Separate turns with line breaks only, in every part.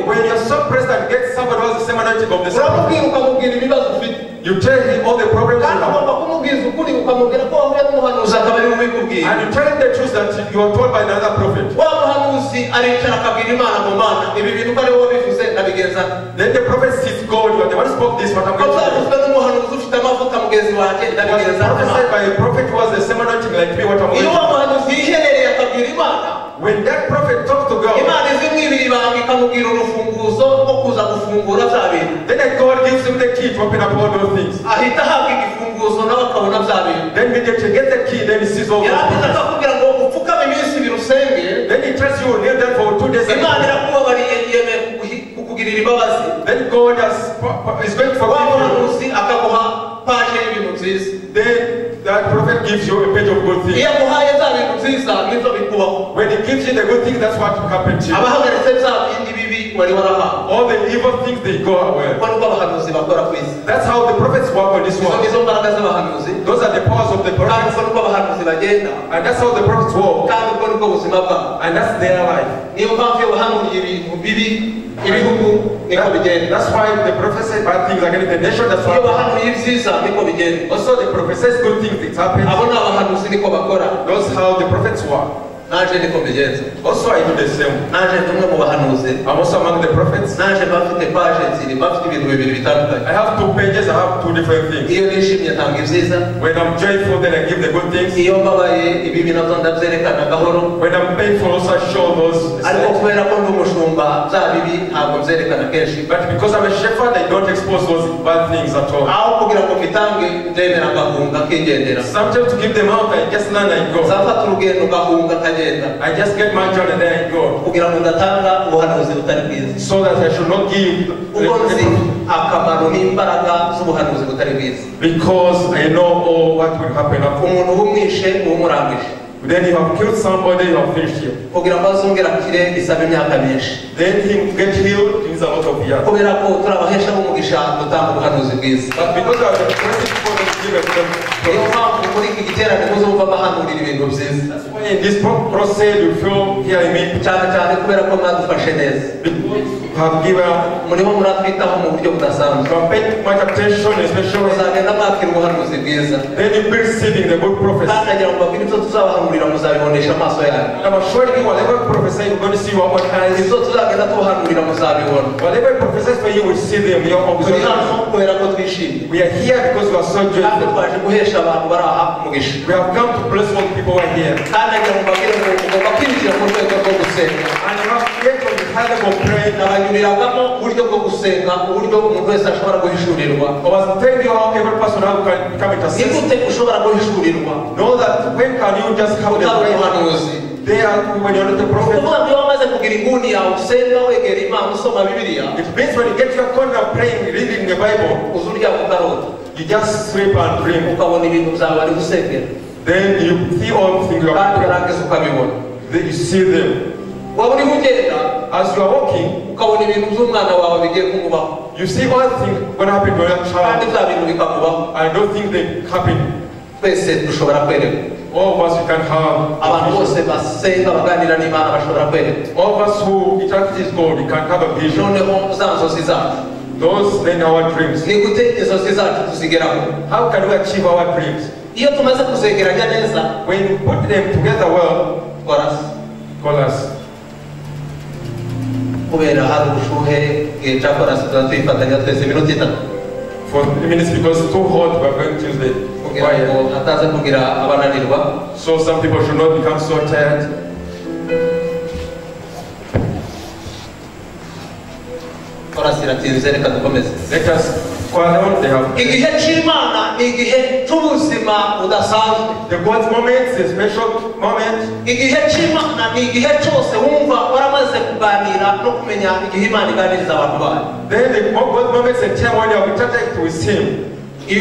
When you're so pressed and get somebody who has the same anointing of the same prophet, you tell him all the problems you have. And you tell him the truth that you are told by another prophet. Then the prophet sees God, you are the one who spoke this, what I'm going to do. Prophesied by a prophet who has the same anointing like me, what I'm going to do. When that prophet talks to God, then God gives him the key to open up all those things. Then immediately get the key, then he sees all those things. Then he trusts you will kneel down for 2 days. Then God is going to forgive you. Then that prophet gives you a page of good things. When he gives you the good things, that's what happens to you. All the evil things, they go away. That's how the prophets work on this one. Those are the powers of the prophets. And that's how the prophets walk. And that's their life. That's why the prophets say bad things against the nation. That's why. Also the prophets say good things, it happens. That's how the prophets work. Also I do the same. I'm also among the prophets. I have 2 pages, I have 2 different things. When I'm joyful, then I give the good things. When I'm painful, also I show those. But because I'm a shepherd, I don't expose those bad things at all. Sometimes to give them out, I just learn and go. I just get my job and then I go. So that I should not give because I know all what will happen after. Then you have killed somebody, you have finished him. Then he get healed, he's a lot of years. But because of the blessing for the that's why in this process you feel here in me. Have given paid much attention, especially then you be receiving the good prophecy. I'm assuring you, whatever prophesy, you're going to see what eyes. Whatever prophesies for you, will see them. We are here because we are so joyful. We have come to bless all people who are here. And you have yet to be hard of prayer. I was telling you how every person can become intercessor. Know that when can you just have the prayer? They are when you're not a prophet. It means when you get to your corner praying, reading the Bible, you just sleep and dream. Then you see all things you are praying. Then you see them. As you are walking, you see all things going to happen to your child. I don't think they happen. All of us can have. All of us who interact with God, we can have a vision. Those then our dreams. How can we achieve our dreams? When you put them together well, call us. For 3 minutes because it's too hot, we're going to use the fire. So some people should not become so tired. Let us quarrel. They have the God's moment is a special moment. Then the God's moment is a time when you have interacted with Him. When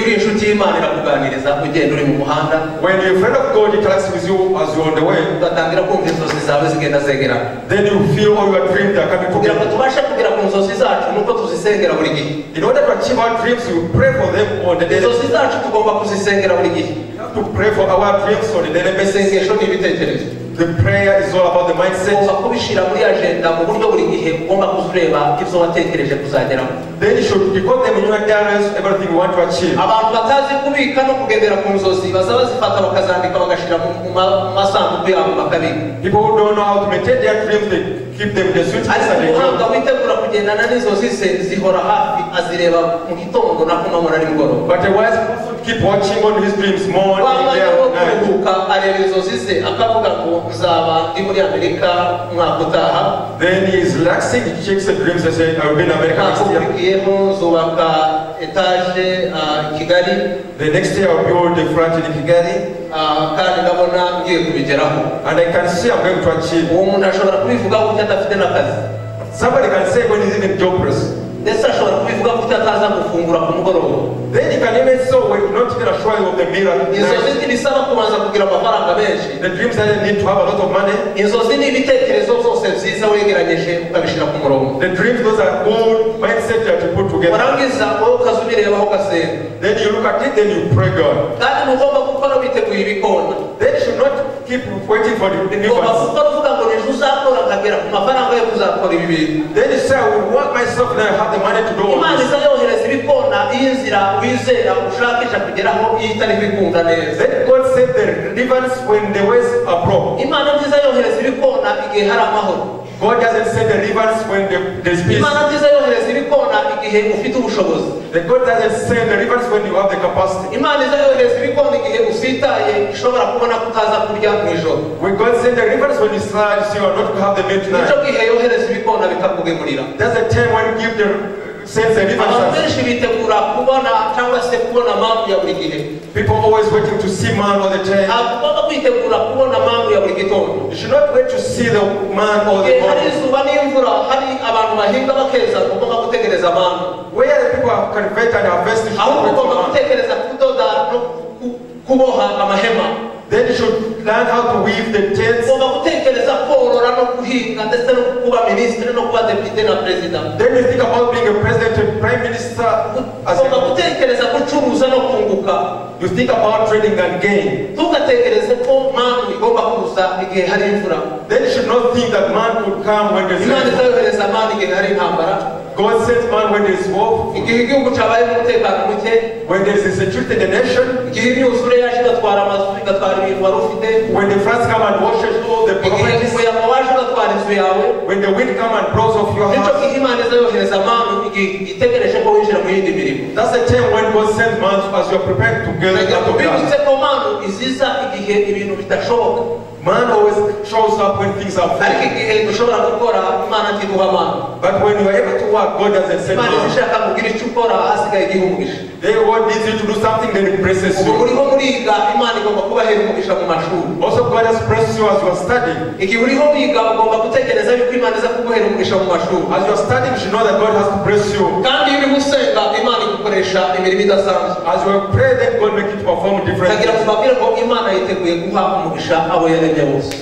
you're a friend of God, he talks with you as you're on the way. Then you feel all your dreams are coming together. In order to achieve our dreams, you pray for them on the daily basis. You have to pray for our dreams on the daily basis. The prayer is all about the mindset. Then you should record them in your diaries, everything you want to achieve. People who don't know how to maintain their dreams, they keep them in the suitcase and they go. But a wise person keep watching on his dreams morning, day and night. Then he is relaxing, he checks the dreams and says, I will be in America next year. The next year I will build a flat in Kigali. And I can see I'm going to achieve. Somebody can say when he's even jobless. Then he can even say we're not even assured of the miracle. The dreams that need to have a lot of money. The dreams, those are good mindset that you put together. Then you look at it, then you pray God. Then you should not keep waiting for the deliverance. Then you say, I will work myself and I have the money to do all this. Then God sent the deliverance when the ways are broke. God doesn't send the deliverance when there's peace. God doesn't send the deliverance when you have the capacity. When God sends the deliverance when you slide, you are not to have the meal tonight. That's the time when you give the sense the deliverance. People always waiting to see man all the time. You should not wait to see the man all the time. Where the people are converted and harvested, you should wait for man. Then you should learn how to weave the tents. Then you think about being a president and prime minister. You think about trading and gain. Then you should not think that man could come when there's God sends man when there is war. When there is insecurity in the nation. When the floods come and washes all the properties. When the wind comes and blows off your house. That's the time when God sends man as you are prepared to get out of that. Man always shows up when things are failing. But when you are able to work, God doesn't send man. Then God needs you to do something, then He blesses you. Also, God has blessed you as you are studying. As you are studying, you should know that God has to bless you. As you pray, then God make it perform differently.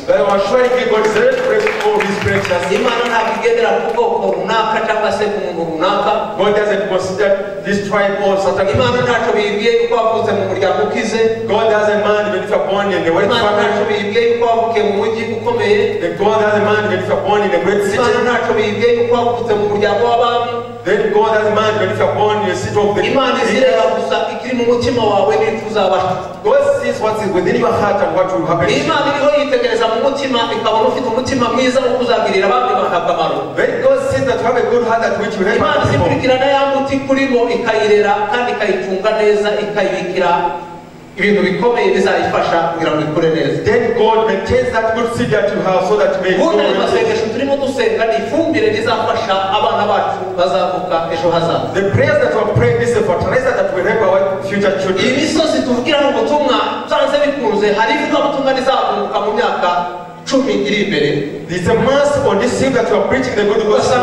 But I was sure God is ready to break all His precious. God doesn't consider this tribe or certain. God doesn't mind even if you're born in the wealthy family. God doesn't mind even if you're born in a great city. Then God doesn't mind even if you're born in a city of the God sees what is within your heart and what will happen. When God sees that you have a good heart that which will help people. Then God maintains that good seed that you have so that you may grow. The prayers that we are praying is a fertilizer that will help our future children. It's a must on this seed that you are preaching the good gospel.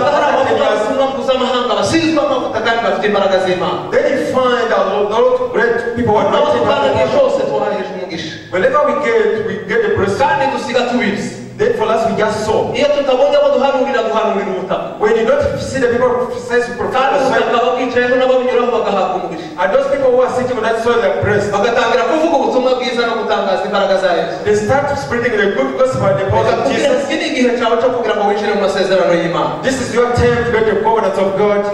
Then you find a lot of great people who are not in whenever we get the blessing. Then for us we just saw. When you don't see the people who says to prophesy. And those people who are sitting on that soil are blessed. They start spreading the good gospel and the power of Jesus. This is your time to get the covenants of God.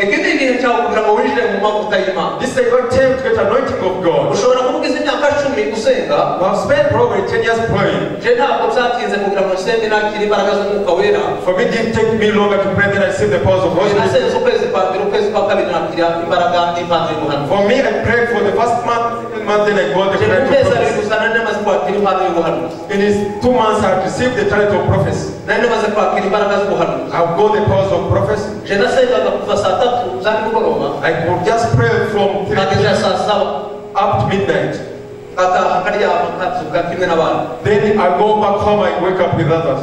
This is your time to get anointing of God. We have spent probably 10 years praying. For me, it didn't take me longer to pray than I see the powers of God. For me, I prayed for the first month, then I got the title of prophecy. In his 2 months, I had received the title of prophecy. I've got the powers of prophecy. I could just pray from 3 up to midnight. Then I go back home and wake up with others.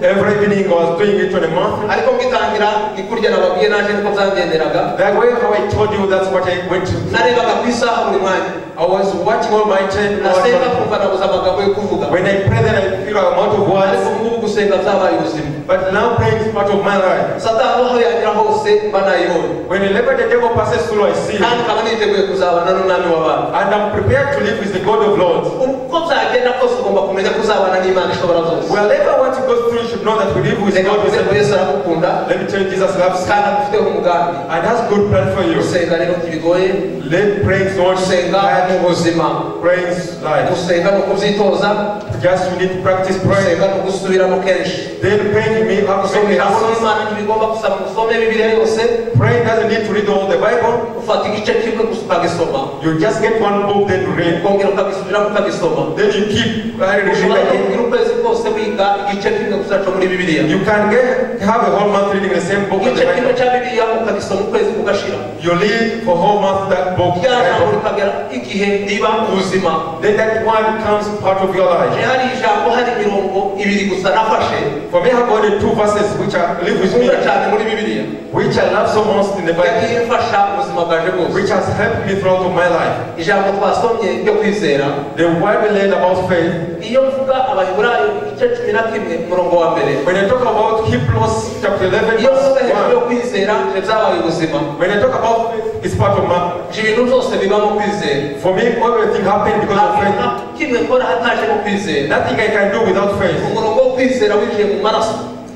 Every evening I was doing it on a month. That way how I told you, that's what I went to. I was watching all my time. When I pray, then I feel I'm out of words. But now praying is part of my life. Whenever the devil passes through, I see him. And I'm prepared to live with the God of Lords. Wherever what you go through, you should know that we live with God. Let me tell you, Jesus loves you and has good plan for you. Let praise not praise life. Just you need to practice praying. Then praying me up to praying doesn't need to read all the Bible. You just get one book, then you read. Then you keep reading. You can have a whole month reading the same book. You read for a whole month that book. Then that one becomes part of your life. For me, I have only 2 verses which I live with me, which I love so much in the Bible, which has helped me throughout my life. The word we learned about faith. When I talk about Hebrews chapter 11, verse 1, when I talk about faith, it's part of my. For me, everything happened because of faith. Nothing I can do without faith.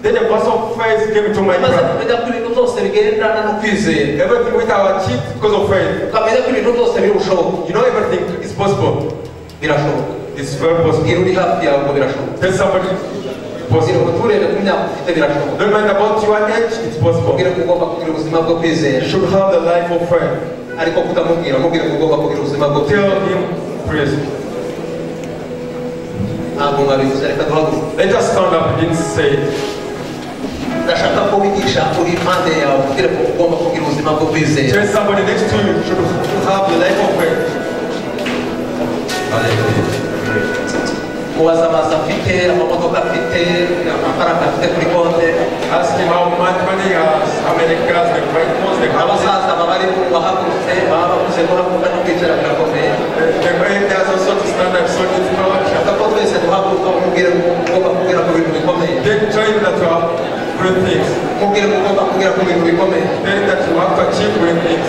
Then the verse of faith came into my mind. Everything with our achieved because of faith. You know, everything is possible. It's very possible. Tell somebody possible. Don't mind about your age, it's possible. You should have the life of faith. Tell him, praise. Let us stand up and say it. Tell somebody next to you, you should have the life of faith. Hallelujah. Ask him how much money he has, how many cars, the right ones, the houses. The way there's also to stand up so difficult. Then tell him that you have great things. Tell him that you have to achieve great things.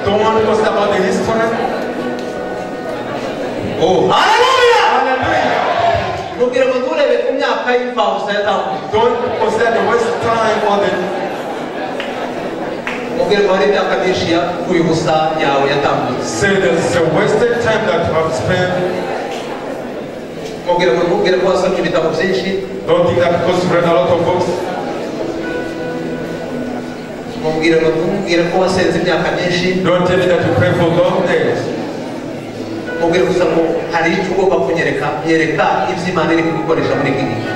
Don't want to talk about the history. Oh, hallelujah! Hallelujah! Don't consider the waste time for the. Say there's a wasted time that you have spent. Don't think that because you read a lot of books. Don't tell me that you pray for long days.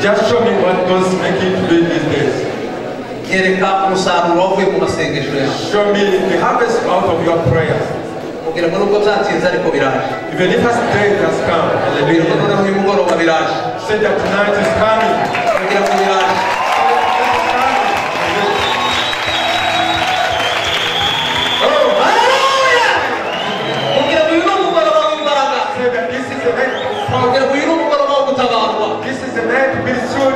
Just show me what God's making to do these days. Show me the harvest out of your prayers. Even if a day has come, say that tonight is coming. This is the night to be soon.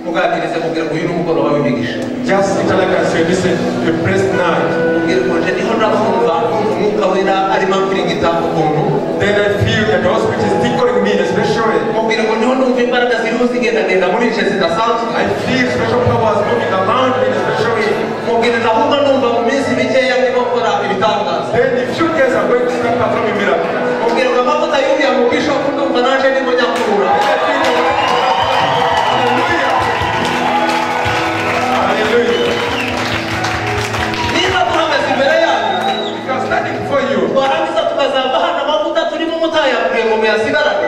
muganirize mubwira ngo uyu ni umugoroba w'imigisha.
Just tell like I said, this is a blessed night.
Mubwira ngo nje niho ndabumva umwuka wera arimo ambwira ukuntu.
Then I feel that the Holy Spirit is tickling me especially.
Mubwira ngo niho numva imbaraga ziriho zigendagenda muri nce zidasanzwe.
I feel special powers moving around me especially.
Mubwira ndahubwo numva mu minsi mikeya ndimo gukora ibitangaza.
Then in few days I'm going to start performing miracles.
Mubwira ngo amavuta y'uriya mu bishop ndumva naje ndimo nyakurura.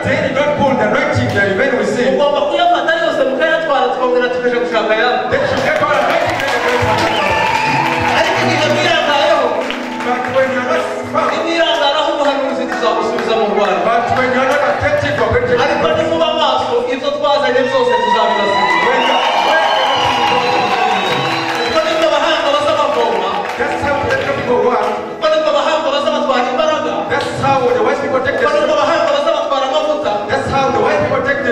Then you don't pull the anointing that you made with sin. Then you get all anointing that you made. But when you're not strong, but when you're not attentive, you're going to get that's how the people work. That's how the wise people take the That's how the white people take the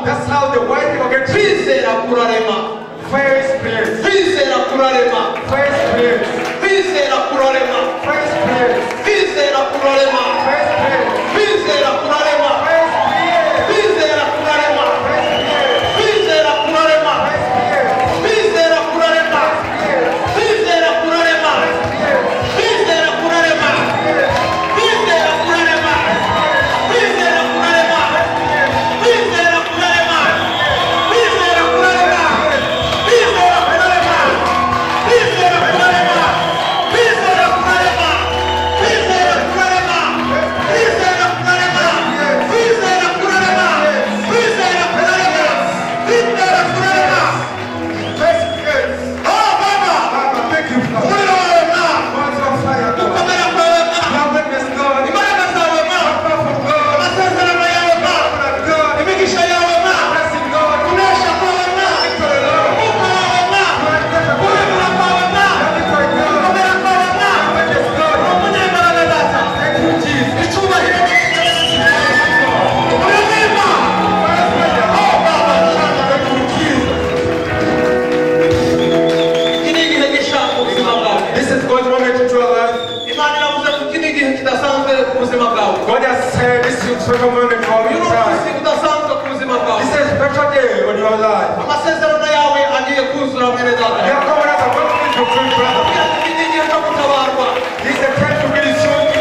That's how the white people get
First place.
First place.
First place.
First place.
First
God has said this is a special moment for your life. This is a special day on your life. Your covenants are going to be fulfilled, brother. This is the time to be restored.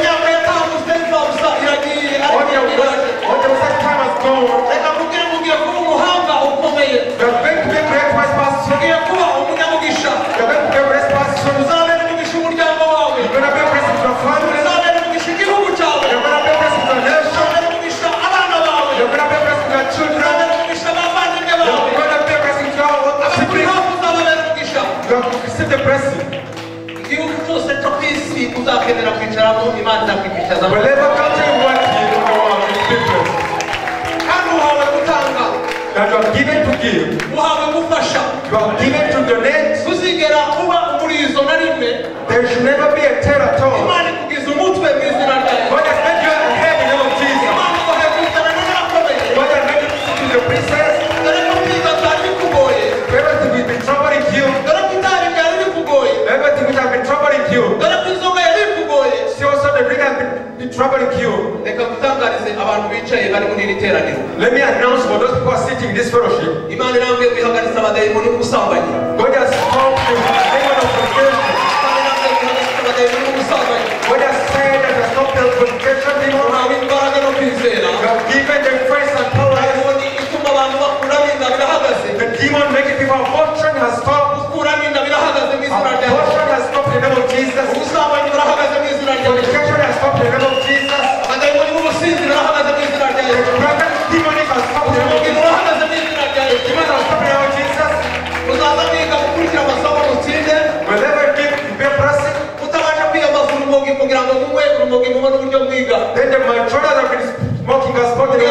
All the set time has gone. You are going to be a great wise pastor. You are going to be a great pastor. You're going to be a blessing to your family. Wherever country you want to be, you are given to give. You are given to donate. There should never be a tear at all. God has made you a head in the name of Jesus. God has made you to the princess. Everything will be troubling you. Everything which has been troubling you. See also the drink has been troubling you. Let me announce for those people who are sitting in this fellowship. God has called the demon of fornication. God has said that there's no fornication demon. You have given them friends and powers. The demon making people abortion has stopped. Abortion has stopped in the name of Jesus. Fornication has stopped in the name of Jesus. The prophet demonic has stopped in the name of Jesus. The demon has stopped in the name of Jesus. Whenever you give, you be a blessing. Then the majority of it is smoking has spoken. You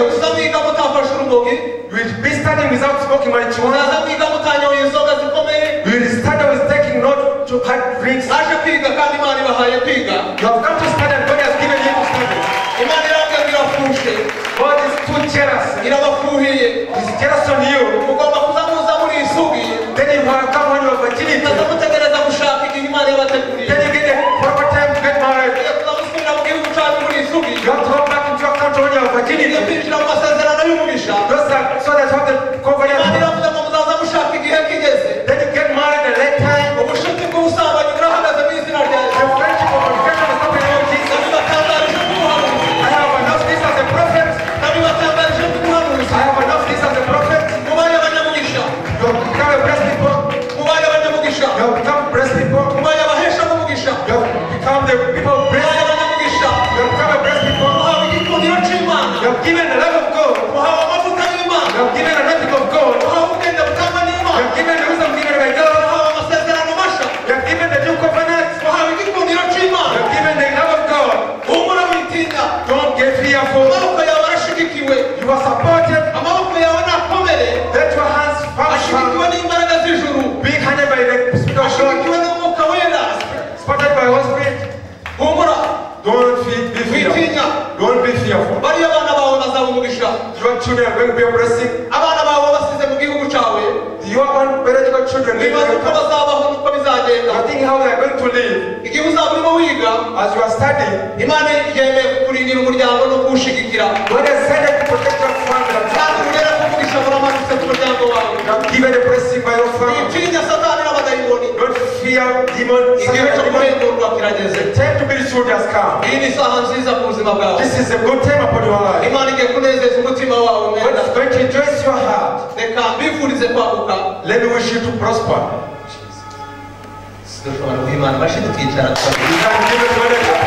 will be standing without smoking marijuana. You will stand with taking note to hard drinks. You have come to stand and God has given you to stand. God is too jealous. He's jealous on you. opportunity. Then you get the proper time to get married. You have to go back into your country when you have virginity. Just like, so that you have the covenant. Then you get married at a late time. The friendship of fornication is not in all Jesus. I have enough this as a prophet. I have enough this as a prophet. You have become a blessed people. You have become blessed people. You have become the people of blessing. You have become a blessed people. You have given the love of God. You have given the nothing of God. You have given the wisdom given by God. You have given the new covenant. You have given the love of God. Don't get fearful. You are supported. Let your hands function. Being handled by the Spirit of God. Supported by Holy Spirit. Don't be fearful. Don't be fearful. Your children are going to be a blessing. Your own biological children, you are thinking how they are going to live. As you are studying, God has decided to protect your family. You have given a blessing by your family. Don't fear demons. The time to be restored has come. This is a good time upon your life. God is going to rejoice your heart. Let me wish you to prosper. You can give it